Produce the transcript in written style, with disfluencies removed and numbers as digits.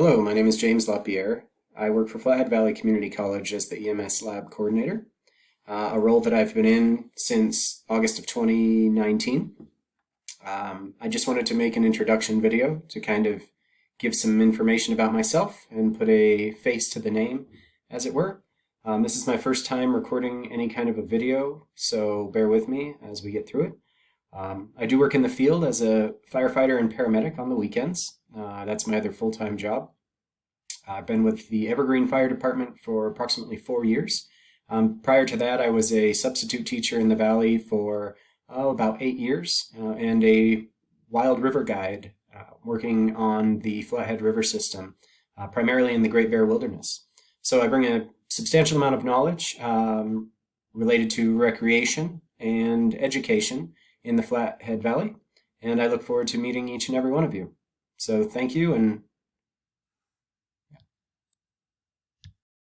Hello, my name is James Lapierre. I work for Flathead Valley Community College as the EMS lab coordinator, a role that I've been in since August of 2019. I just wanted to make an introduction video to kind of give some information about myself and put a face to the name, as it were. This is my first time recording any kind of a video, so bear with me as we get through it. I do work in the field as a firefighter and paramedic on the weekends. That's my other full-time job. I've been with the Evergreen Fire Department for approximately 4 years. Prior to that, I was a substitute teacher in the Valley for about 8 years and a wild river guide working on the Flathead River system, primarily in the Great Bear Wilderness. So I bring a substantial amount of knowledge related to recreation and education in the Flathead Valley, and I look forward to meeting each and every one of you. So thank you, and